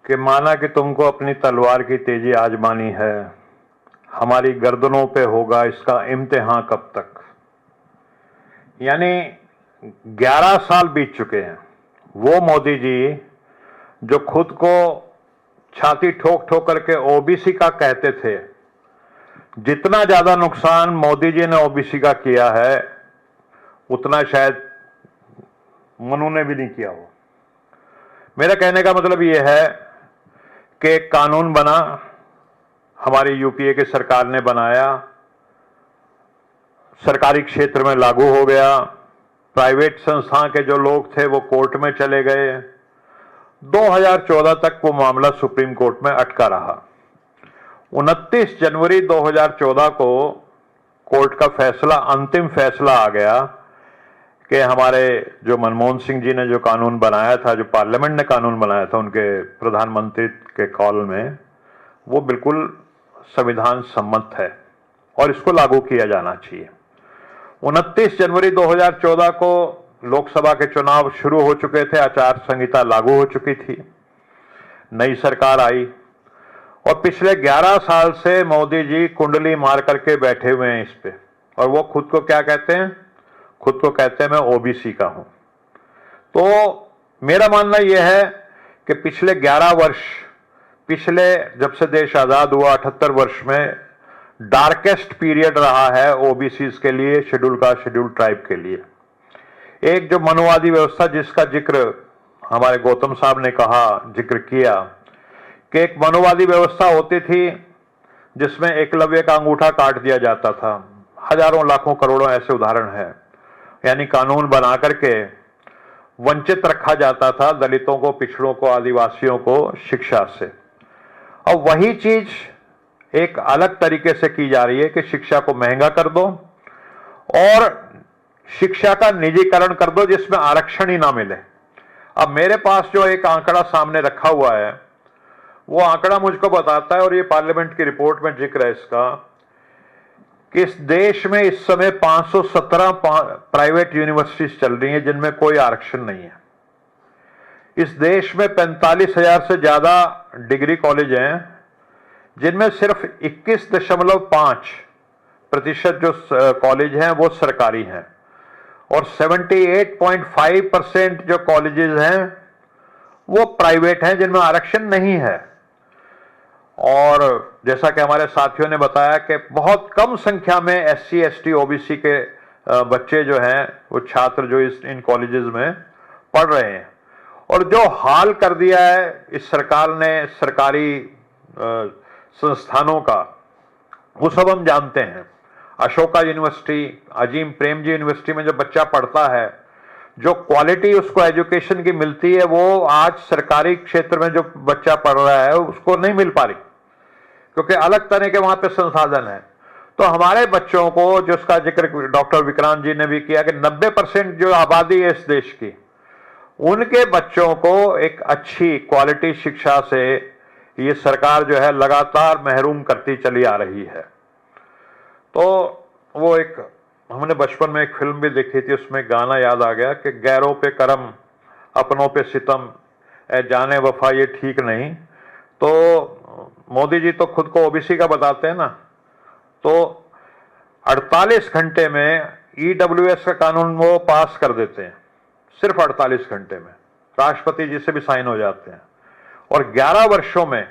कि माना कि तुमको अपनी तलवार की तेजी आजमानी है, हमारी गर्दनों पे होगा इसका इम्तिहान कब तक। यानी 11 साल बीत चुके हैं। वो मोदी जी जो खुद को छाती ठोक ठोक करके ओबीसी का कहते थे, जितना ज्यादा नुकसान मोदी जी ने ओबीसी का किया है उतना शायद मनु ने भी नहीं किया हो। मेरा कहने का मतलब यह है कि एक कानून बना, हमारी यूपीए की सरकार ने बनाया, सरकारी क्षेत्र में लागू हो गया, प्राइवेट संस्था के जो लोग थे वो कोर्ट में चले गए। 2014 तक वो मामला सुप्रीम कोर्ट में अटका रहा। 29 जनवरी 2014 को कोर्ट का फैसला, अंतिम फैसला आ गया कि हमारे जो मनमोहन सिंह जी ने जो कानून बनाया था, जो पार्लियामेंट ने कानून बनाया था उनके प्रधानमंत्री के कॉल में, वो बिल्कुल संविधान सम्मत है और इसको लागू किया जाना चाहिए। 29 जनवरी 2014 को लोकसभा के चुनाव शुरू हो चुके थे, आचार संहिता लागू हो चुकी थी, नई सरकार आई और पिछले 11 साल से मोदी जी कुंडली मार करके बैठे हुए हैं इस पे। और वो खुद को क्या कहते हैं? खुद को कहते हैं मैं ओबीसी का हूं। तो मेरा मानना यह है कि पिछले 11 वर्ष, पिछले जब से देश आजाद हुआ 78 वर्ष में डार्केस्ट पीरियड रहा है ओबीसी के लिए, शेड्यूल कास्ट शेड्यूल ट्राइब के लिए। एक जो मनुवादी व्यवस्था जिसका जिक्र हमारे गौतम साहब ने कहा, जिक्र किया कि एक मनुवादी व्यवस्था होती थी जिसमें एकलव्य का अंगूठा काट दिया जाता था। हजारों लाखों करोड़ों ऐसे उदाहरण हैं। यानी कानून बना करके वंचित रखा जाता था दलितों को, पिछड़ों को, आदिवासियों को शिक्षा से। अब वही चीज एक अलग तरीके से की जा रही है कि शिक्षा को महंगा कर दो और शिक्षा का निजीकरण कर दो जिसमें आरक्षण ही ना मिले। अब मेरे पास जो एक आंकड़ा सामने रखा हुआ है, वो आंकड़ा मुझको बताता है, और ये पार्लियामेंट की रिपोर्ट में जिक्र है इसका, कि इस देश में इस समय 517 प्राइवेट यूनिवर्सिटीज चल रही हैं जिनमें कोई आरक्षण नहीं है। इस देश में 45,000 से ज्यादा डिग्री कॉलेज हैं जिनमें सिर्फ 21.5% जो कॉलेज हैं वो सरकारी हैं और 78.5% जो कॉलेजेस हैं वो प्राइवेट हैं जिनमें आरक्षण नहीं है। और जैसा कि हमारे साथियों ने बताया कि बहुत कम संख्या में एससी, एसटी, ओबीसी के बच्चे जो हैं वो छात्र जो इन कॉलेजेस में पढ़ रहे हैं। और जो हाल कर दिया है इस सरकार ने सरकारी संस्थानों का, वो सब हम जानते हैं। अशोका यूनिवर्सिटी, अजीम प्रेमजी यूनिवर्सिटी में जो बच्चा पढ़ता है, जो क्वालिटी उसको एजुकेशन की मिलती है वो आज सरकारी क्षेत्र में जो बच्चा पढ़ रहा है उसको नहीं मिल पा रही, क्योंकि अलग तरह के वहां पे संसाधन है। तो हमारे बच्चों को, जिसका जिक्र डॉक्टर विक्रांत जी ने भी किया कि 90% जो आबादी है इस देश की, उनके बच्चों को एक अच्छी क्वालिटी शिक्षा से ये सरकार जो है लगातार महरूम करती चली आ रही है। तो वो एक, हमने बचपन में एक फिल्म भी देखी थी, उसमें गाना याद आ गया कि गैरों पे करम, अपनों पे सितम, ए जाने वफा ये ठीक नहीं। तो मोदी जी तो खुद को ओबीसी का बताते हैं ना, तो 48 घंटे में ईडब्ल्यूएस का कानून वो पास कर देते हैं, सिर्फ 48 घंटे में राष्ट्रपति जी से भी साइन हो जाते हैं। और 11 वर्षों में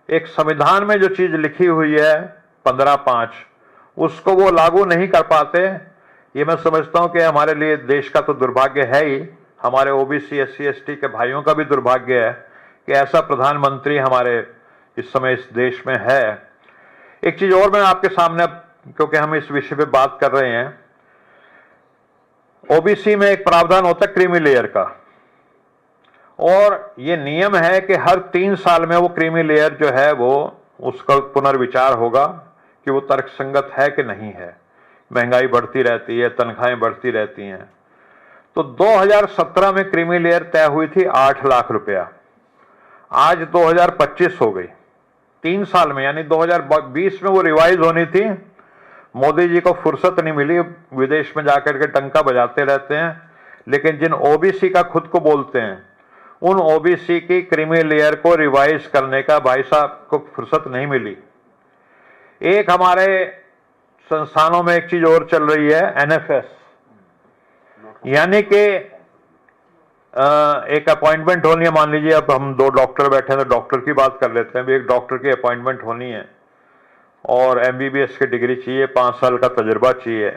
एक संविधान में जो चीज लिखी हुई है 15(5), उसको वो लागू नहीं कर पाते। ये मैं समझता हूं कि हमारे लिए देश का तो दुर्भाग्य है ही, हमारे ओबीसी, एससी, एसटी के भाइयों का भी दुर्भाग्य है कि ऐसा प्रधानमंत्री हमारे इस समय इस देश में है। एक चीज और मैं आपके सामने, क्योंकि हम इस विषय पे बात कर रहे हैं, ओबीसी में एक प्रावधान होता है क्रीमी लेयर का, और ये नियम है कि हर 3 साल में वो क्रीमी लेयर जो है वो उसका पुनर्विचार होगा कि वो तर्कसंगत है कि नहीं है। महंगाई बढ़ती रहती है, तनख्वाहें बढ़ती रहती हैं। तो 2017 में क्रीमी लेयर तय हुई थी 8 लाख रुपया, आज 2025 हो गई, 3 साल में, यानी 2020 में वो रिवाइज होनी थी। मोदी जी को फुर्सत नहीं मिली, विदेश में जाकर के टंका बजाते रहते हैं। लेकिन जिन ओबीसी का खुद को बोलते हैं उन ओबीसी की क्रीमी लेयर को रिवाइज करने का भाई साहब को फुर्सत नहीं मिली। एक हमारे संस्थानों में एक चीज और चल रही है, एनएफएस, यानी कि एक अपॉइंटमेंट होनी है। मान लीजिए अब हम 2 डॉक्टर बैठे हैं तो डॉक्टर की बात कर लेते हैं। एक डॉक्टर की अपॉइंटमेंट होनी है और एमबीबीएस की डिग्री चाहिए, 5 साल का तजुर्बा चाहिए।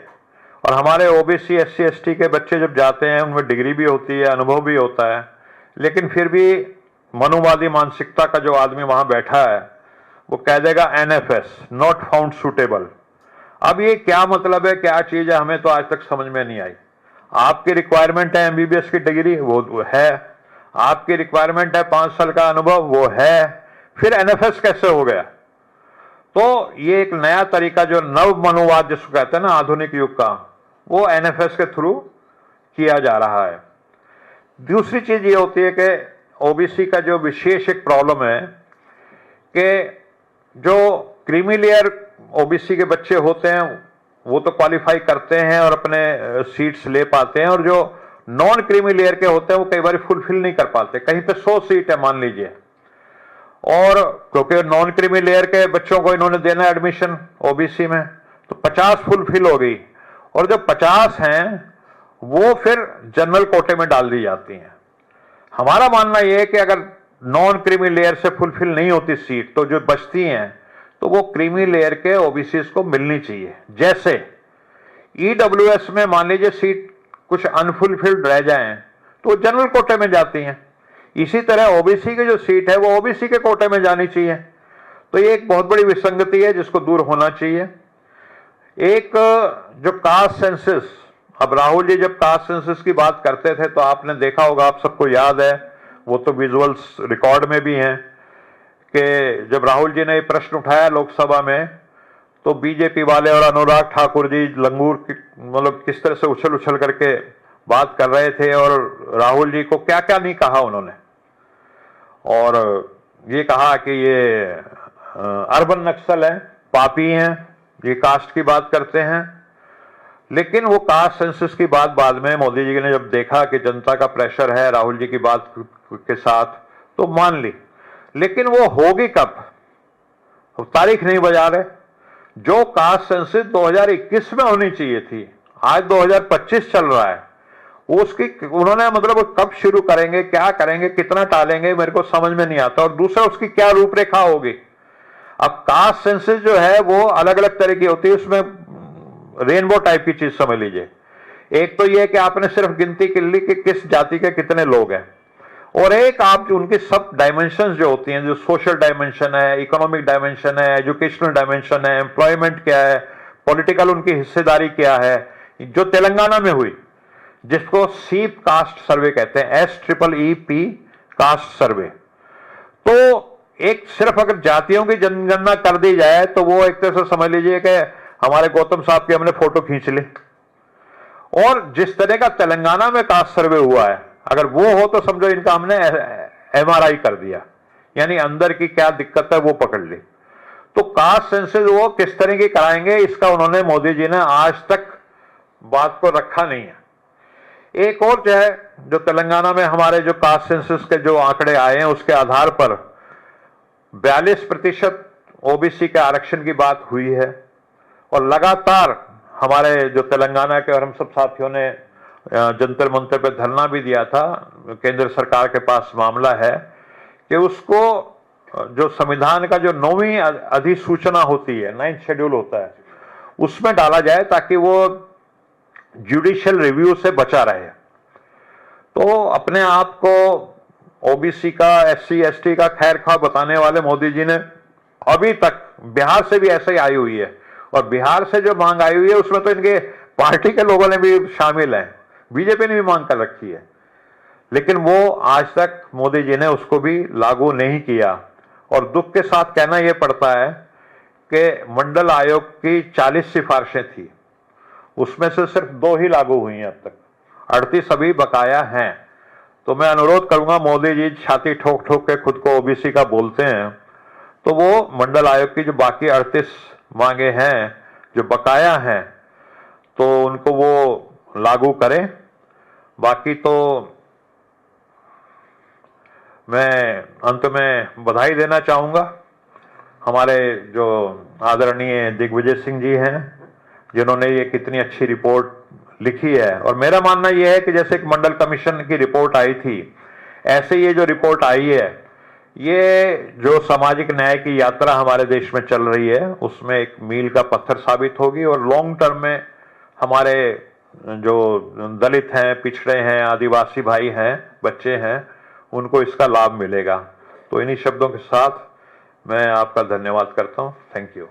और हमारे ओबीसी एससी एसटी के बच्चे जब जाते हैं उनमें डिग्री भी होती है, अनुभव भी होता है, लेकिन फिर भी मनुवादी मानसिकता का जो आदमी वहां बैठा है वो कह देगा एनएफएस, नॉट फाउंड सुटेबल। अब ये क्या मतलब है, क्या चीज है, हमें तो आज तक समझ में नहीं आई। आपकी रिक्वायरमेंट है एमबीबीएस की डिग्री, वो है। आपकी रिक्वायरमेंट है 5 साल का अनुभव, वो है। फिर एनएफएस कैसे हो गया? तो ये एक नया तरीका जो नव मनोवाद जिसको कहते हैं ना, आधुनिक युग का, वो एनएफएस के थ्रू किया जा रहा है। दूसरी चीज ये होती है कि ओबीसी का जो विशेष एक प्रॉब्लम है कि जो क्रीमी लेयर ओबीसी के बच्चे होते हैं वो तो क्वालिफाई करते हैं और अपने सीट्स ले पाते हैं, और जो नॉन क्रीमी लेयर के होते हैं वो कई बार फुलफिल नहीं कर पाते। कहीं पे 100 सीट है मान लीजिए, और क्योंकि नॉन क्रीमी लेयर के बच्चों को इन्होंने देना है एडमिशन ओबीसी में, तो 50 फुलफिल हो गई, और जो 50 हैं वो फिर जनरल कोटे में डाल दी जाती हैं। हमारा मानना यह है कि अगर नॉन क्रीमी लेयर से फुलफिल नहीं होती सीट, तो जो बचती हैं तो वो क्रीमी लेयर के ओबीसी को मिलनी चाहिए। जैसे ईडब्ल्यूएस में मान लीजिए सीट कुछ अनफुलफिल्ड रह जाएं तो जनरल कोटे में जाती हैं। इसी तरह ओबीसी की जो सीट है वो ओबीसी के कोटे में जानी चाहिए। तो ये एक बहुत बड़ी विसंगति है जिसको दूर होना चाहिए। एक जो कास्ट सेंसस, अब राहुल जी जब कास्ट सेंसस की बात करते थे तो आपने देखा होगा, आप सबको याद है, वो तो विजुअल्स रिकॉर्ड में भी हैं कि जब राहुल जी ने प्रश्न उठाया लोकसभा में तो बीजेपी वाले और अनुराग ठाकुर जी लंगूर मतलब किस तरह से उछल उछल करके बात कर रहे थे, और राहुल जी को क्या क्या नहीं कहा उन्होंने। और ये कहा कि ये अर्बन नक्सल है, पापी हैं, ये कास्ट की बात करते हैं। लेकिन वो कास्ट सेंसस की बात बाद में मोदी जी ने जब देखा कि जनता का प्रेशर है राहुल जी की बात के साथ, तो मान ली। लेकिन वो होगी कब, तारीख नहीं बजा रहे। जो कास्ट सेंसस 2021 में होनी चाहिए थी, आज 2025 चल रहा है, उसकी उन्होंने मतलब कब शुरू करेंगे, क्या करेंगे, कितना टालेंगे, मेरे को समझ में नहीं आता। और दूसरा उसकी क्या रूपरेखा होगी। अब कास्ट सेंसस जो है वो अलग अलग तरह की होती है, उसमें रेनबो टाइप की चीज समझ लीजिए। एक तो यह कि आपने सिर्फ गिनती कर ली कि किस जाति के कितने लोग हैं, और एक आप जो उनकी सब डायमेंशंस जो होती हैं, जो सोशल डायमेंशन है, इकोनॉमिक डायमेंशन है, एजुकेशनल डायमेंशन है, एम्प्लॉयमेंट क्या है, पॉलिटिकल उनकी हिस्सेदारी क्या है, जो तेलंगाना में हुई जिसको सीप कास्ट सर्वे कहते हैं, SEEP कास्ट सर्वे। तो एक सिर्फ अगर जातियों की जनगणना कर दी जाए तो वो एक तरह से समझ लीजिए कि हमारे गौतम साहब की हमने फोटो खींच ली। और जिस तरह का तेलंगाना में कास्ट सर्वे हुआ है, अगर वो हो तो समझो इनका हमने MRI कर दिया, यानी अंदर की क्या दिक्कत है वो पकड़ ली। तो कास्ट सेंसस वो किस तरह की कराएंगे, इसका उन्होंने मोदी जी ने आज तक बात को रखा नहीं है। एक और जो है, जो तेलंगाना में हमारे जो कास्ट सेंसस के जो आंकड़े आए हैं उसके आधार पर 42% ओबीसी के आरक्षण की बात हुई है। और लगातार हमारे जो तेलंगाना के और हम सब साथियों ने जंतर मंतर पे धरना भी दिया था, केंद्र सरकार के पास मामला है कि उसको जो संविधान का जो 9वीं अधिसूचना होती है, 9th शेड्यूल होता है, उसमें डाला जाए ताकि वो जुडिशियल रिव्यू से बचा रहे। तो अपने आप को ओबीसी का, SC ST का खैर खा बताने वाले मोदी जी ने अभी तक, बिहार से भी ऐसे ही आई हुई है, और बिहार से जो मांग आई हुई है उसमें तो इनके पार्टी के लोगों ने भी शामिल हैं, बीजेपी ने भी मांग कर रखी है, लेकिन वो आज तक मोदी जी ने उसको भी लागू नहीं किया। और दुख के साथ कहना यह पड़ता है कि मंडल आयोग की 40 सिफारिशें थी, उसमें से सिर्फ 2 ही लागू हुई हैं अब तक, 38 अभी बकाया हैं। तो मैं अनुरोध करूंगा, मोदी जी छाती ठोक ठोक के खुद को ओबीसी का बोलते हैं, तो वो मंडल आयोग की जो बाकी 38 मांगे हैं जो बकाया हैं, तो उनको वो लागू करें। बाकी तो मैं अंत में बधाई देना चाहूँगा हमारे जो आदरणीय दिग्विजय सिंह जी हैं, जिन्होंने ये कितनी अच्छी रिपोर्ट लिखी है। और मेरा मानना यह है कि जैसे एक मंडल कमीशन की रिपोर्ट आई थी, ऐसे ये जो रिपोर्ट आई है, ये जो सामाजिक न्याय की यात्रा हमारे देश में चल रही है, उसमें एक मील का पत्थर साबित होगी और लॉन्ग टर्म में हमारे जो दलित हैं, पिछड़े हैं, आदिवासी भाई हैं, बच्चे हैं, उनको इसका लाभ मिलेगा। तो इन्हीं शब्दों के साथ मैं आपका धन्यवाद करता हूं। Thank you.